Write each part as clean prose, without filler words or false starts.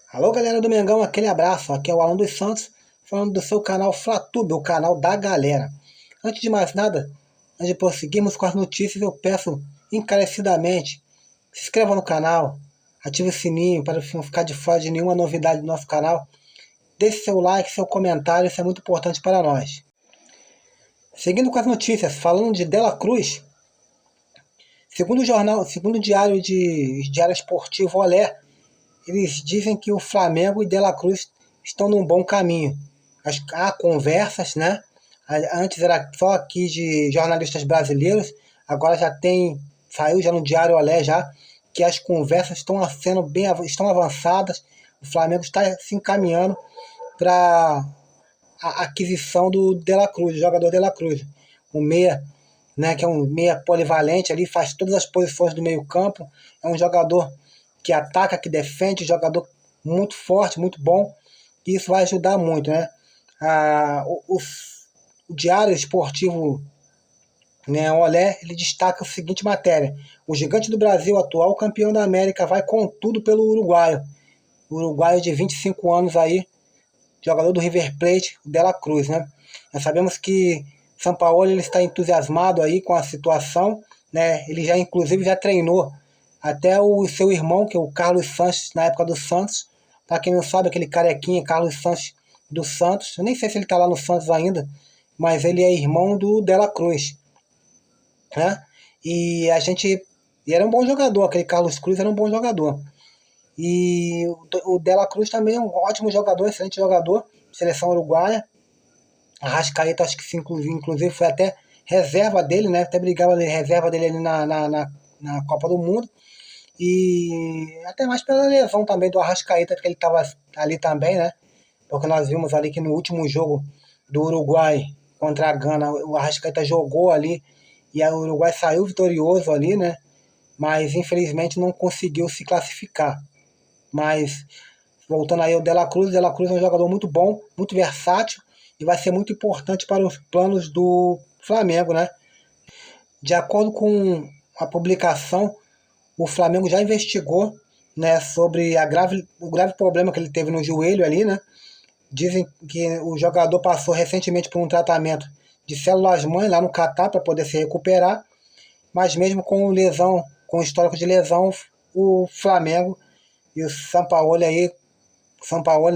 Alô, galera do Mengão, aquele abraço. Aqui é o Alan dos Santos, falando do seu canal Flatube, o canal da galera. Antes de mais nada, antes de prosseguirmos com as notícias, eu peço encarecidamente, se inscreva no canal, ative o sininho para não ficar de fora de nenhuma novidade do nosso canal. Deixe seu like, seu comentário, isso é muito importante para nós. Seguindo com as notícias, falando de Dela Cruz, segundo o Diário Esportivo Olé, eles dizem que o Flamengo e Dela Cruz estão num bom caminho. Há conversas, né? Antes era só aqui de jornalistas brasileiros, agora saiu já no Diário Olé já, que as conversas estão avançadas, o Flamengo está se encaminhando para a aquisição do Dela Cruz, do jogador Dela Cruz. O meia, né, que é um meia polivalente ali, faz todas as posições do meio campo, é um jogador que ataca, que defende, jogador muito forte, muito bom, e isso vai ajudar muito, né? O Diário Esportivo, né, Olé, ele destaca a seguinte matéria: o gigante do Brasil, atual campeão da América, vai com tudo pelo uruguaio. O uruguaio de 25 anos aí, jogador do River Plate, Dela Cruz, né? Nós sabemos que Sampaoli ele está entusiasmado aí com a situação, né? Ele inclusive já treinou até o seu irmão, que é o Carlos Sanches, na época do Santos. Para quem não sabe, aquele carequinha, Carlos Sanches do Santos. Eu nem sei se ele está lá no Santos ainda, mas ele é irmão do Dela Cruz, né? E era um bom jogador, aquele Carlos Cruz era um bom jogador. E o Dela Cruz também é um ótimo jogador, excelente jogador, seleção uruguaia. Arrascaeta, acho que inclusive foi até reserva dele, né? Até brigava de reserva dele ali na Copa do Mundo. E até mais pela lesão também do Arrascaeta, que ele estava ali também, né? Porque nós vimos ali que no último jogo do Uruguai contra a Gana, o Arrascaeta jogou ali e o Uruguai saiu vitorioso ali, né? Mas infelizmente não conseguiu se classificar. Mas voltando aí ao Dela Cruz é um jogador muito bom, muito versátil e vai ser muito importante para os planos do Flamengo, né? De acordo com a publicação, o Flamengo já investigou, né, sobre o grave problema que ele teve no joelho ali, né? Dizem que o jogador passou recentemente por um tratamento de células-mãe lá no Catar para poder se recuperar, mas mesmo com lesão, com histórico de lesão, o Flamengo e o Sampaoli,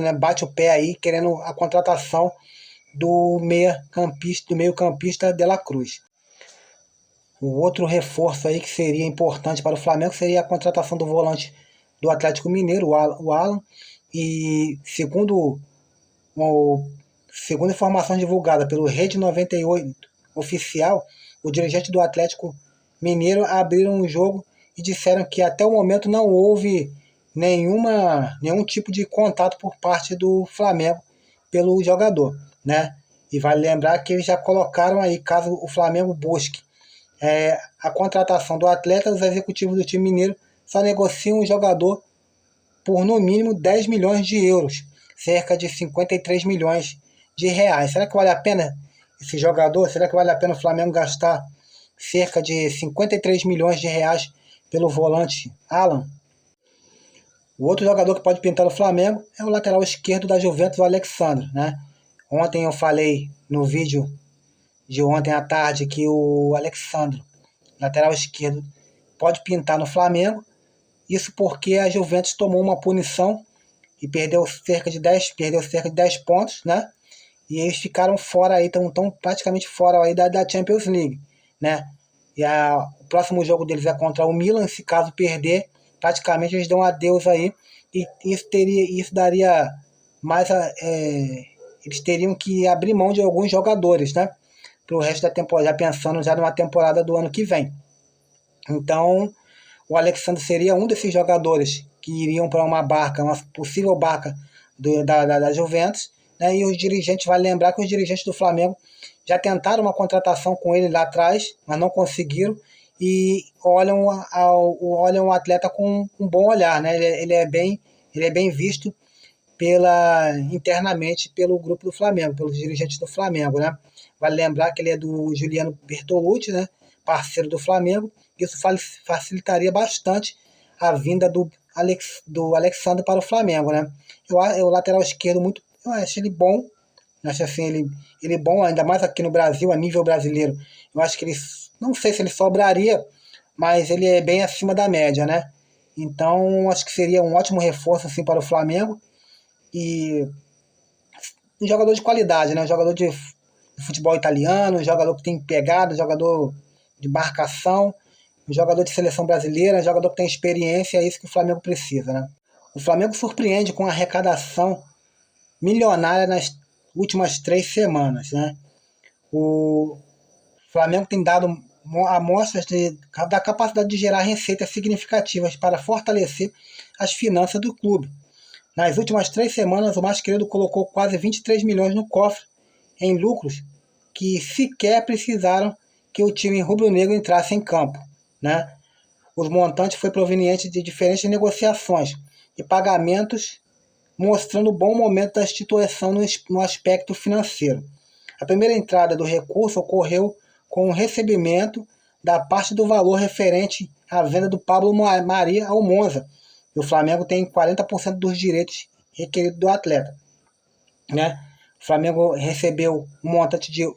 né, bate o pé aí querendo a contratação do meio-campista Dela Cruz. O outro reforço aí que seria importante para o Flamengo seria a contratação do volante do Atlético Mineiro, o Alan, e segundo informação divulgada pelo Rede 98 oficial, o dirigente do Atlético Mineiro abriram um jogo e disseram que até o momento não houve nenhum tipo de contato por parte do Flamengo pelo jogador, né? E vale lembrar que eles já colocaram aí, caso o Flamengo busque a contratação do atleta, os executivos do time mineiro só negociam o jogador por no mínimo 10 milhões de euros, cerca de 53 milhões de reais. Será que vale a pena esse jogador? Será que vale a pena o Flamengo gastar cerca de 53 milhões de reais pelo volante Alan? O outro jogador que pode pintar o Flamengo é o lateral esquerdo da Juventus, o Alexandre, né? Ontem eu falei no vídeo de ontem à tarde que o Alexandre, lateral esquerdo, pode pintar no Flamengo. Isso porque a Juventus tomou uma punição e perdeu cerca de 10 pontos, né? E eles ficaram fora aí, estão praticamente fora aí da Champions League, né? E o próximo jogo deles é contra o Milan. Se caso perder, praticamente eles dão adeus aí, e isso daria mais eles teriam que abrir mão de alguns jogadores, né? Para o resto da temporada, já pensando já numa temporada do ano que vem. Então, o Alexandre seria um desses jogadores que iriam para uma possível barca da Juventus, né? E os dirigentes, vale lembrar que os dirigentes do Flamengo já tentaram uma contratação com ele lá atrás, mas não conseguiram, e olham o atleta com um bom olhar, né? Ele é bem visto internamente pelo grupo do Flamengo, pelos dirigentes do Flamengo, né? Vale lembrar que ele é do Juliano Bertolucci, né? Parceiro do Flamengo. Isso facilitaria bastante a vinda do do Alexandre para o Flamengo, né? O lateral esquerdo eu acho ele bom, acho assim ele bom, ainda mais aqui no Brasil, a nível brasileiro. Eu acho que ele, não sei se ele sobraria, mas ele é bem acima da média, né? Então acho que seria um ótimo reforço assim para o Flamengo e um jogador de qualidade, né? Um jogador de futebol italiano, um jogador que tem pegada, um jogador de marcação, um jogador de seleção brasileira, um jogador que tem experiência, é isso que o Flamengo precisa, né? O Flamengo surpreende com a arrecadação milionária nas últimas 3 semanas, né? O Flamengo tem dado amostras da capacidade de gerar receitas significativas para fortalecer as finanças do clube. Nas últimas 3 semanas, o mais querido colocou quase 23 milhões no cofre em lucros que sequer precisaram que o time rubro-negro entrasse em campo, né? Os montantes foi proveniente de diferentes negociações e pagamentos, mostrando o bom momento da instituição no aspecto financeiro. A primeira entrada do recurso ocorreu com o recebimento da parte do valor referente à venda do Pablo Maria ao Monza. E o Flamengo tem 40% dos direitos requeridos do atleta, né? O Flamengo recebeu um montante de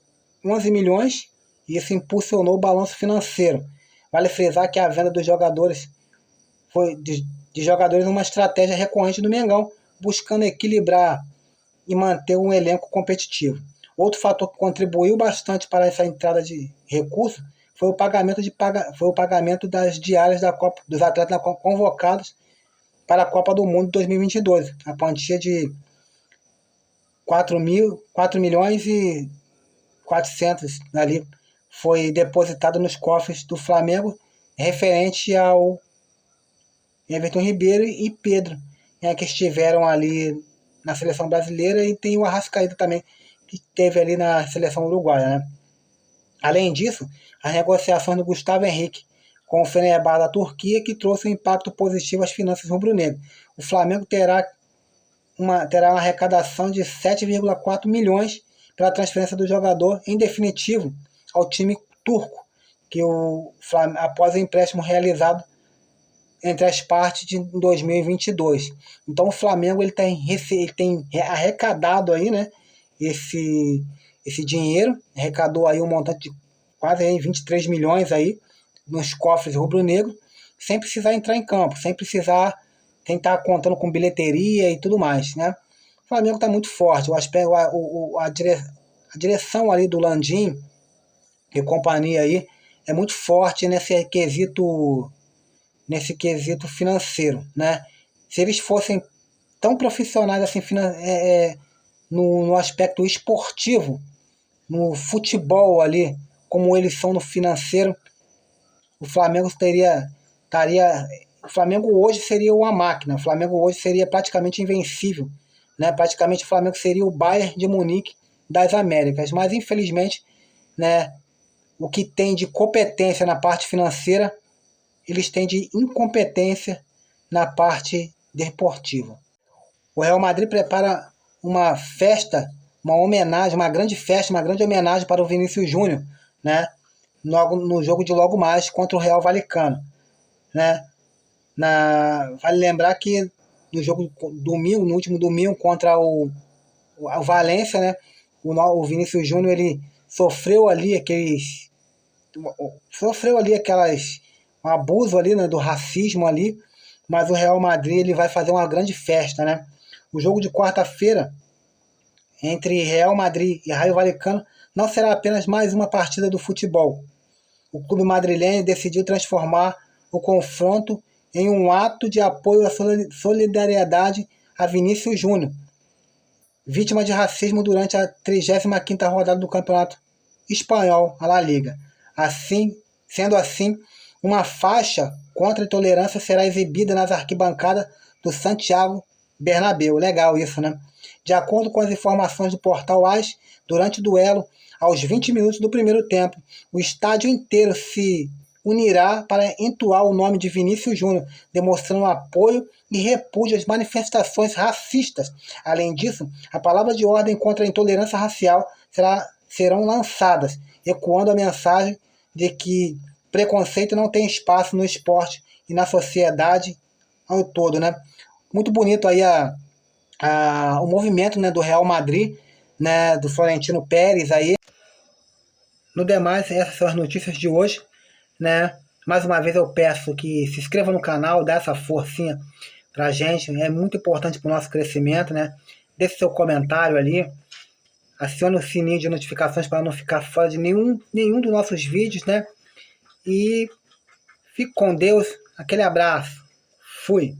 11 milhões e isso impulsionou o balanço financeiro. Vale frisar que a venda dos jogadores foi de jogadores uma estratégia recorrente do Mengão, buscando equilibrar e manter um elenco competitivo. Outro fator que contribuiu bastante para essa entrada de recursos foi o pagamento das diárias da Copa, dos atletas convocados para a Copa do Mundo 2022. A quantia de 4 milhões e 400 ali foi depositado nos cofres do Flamengo referente ao Everton Ribeiro e Pedro, né, que estiveram ali na seleção brasileira, e tem o Arrascaeta também, que esteve ali na seleção uruguaia, né? Além disso, as negociações do Gustavo Henrique com o Fenerbahçe da Turquia, que trouxe um impacto positivo às finanças rubro-negras. O Flamengo terá uma arrecadação de 7,4 milhões pela transferência do jogador, em definitivo, ao time turco, que após o empréstimo realizado entre as partes de 2022. Então o Flamengo ele tem arrecadado aí, né, esse dinheiro, arrecadou aí um montante de quase aí 23 milhões aí nos cofres rubro-negro, sem precisar entrar em campo, sem precisar tentar contando com bilheteria e tudo mais, né? O Flamengo está muito forte, a direção ali do Landim e companhia aí é muito forte nesse quesito financeiro, né? Se eles fossem tão profissionais assim no aspecto esportivo, no futebol ali, como eles são no financeiro, o Flamengo o Flamengo hoje seria uma máquina, o Flamengo hoje seria praticamente invencível, né? Praticamente o Flamengo seria o Bayern de Munique das Américas, mas infelizmente, né, o que tem de competência na parte financeira, eles têm de incompetência na parte deportiva. O Real Madrid prepara uma festa, uma homenagem, uma grande festa, uma grande homenagem para o Vinícius Júnior, né? No jogo de logo mais contra o Real Valecano, né? Vale lembrar que no jogo domingo, no último domingo contra o Valência, né? O Vinícius Júnior ele sofreu ali um abuso ali, né, do racismo ali, mas o Real Madrid ele vai fazer uma grande festa, né? O jogo de quarta-feira entre Real Madrid e Raio Vallecano não será apenas mais uma partida do futebol. O clube madrilenho decidiu transformar o confronto em um ato de apoio à solidariedade a Vinícius Júnior, vítima de racismo durante a 35ª rodada do Campeonato Espanhol, a La Liga. Sendo assim, uma faixa contra a intolerância será exibida nas arquibancadas do Santiago Bernabéu. Legal isso, né? De acordo com as informações do portal AS, durante o duelo, aos 20 minutos do primeiro tempo, o estádio inteiro se unirá para entoar o nome de Vinícius Júnior, demonstrando apoio e repúdio às manifestações racistas. Além disso, a palavra de ordem contra a intolerância racial serão lançadas, ecoando a mensagem de que preconceito não tem espaço no esporte e na sociedade ao todo, né? Muito bonito aí o movimento, né, do Real Madrid, né, do Florentino Pérez aí. No demais, essas são as notícias de hoje, né? Mais uma vez eu peço que se inscreva no canal, dá essa forcinha pra gente, é muito importante para o nosso crescimento, né? Deixe seu comentário ali, acione o sininho de notificações para não ficar fora de nenhum dos nossos vídeos, né? E fique com Deus, aquele abraço, fui!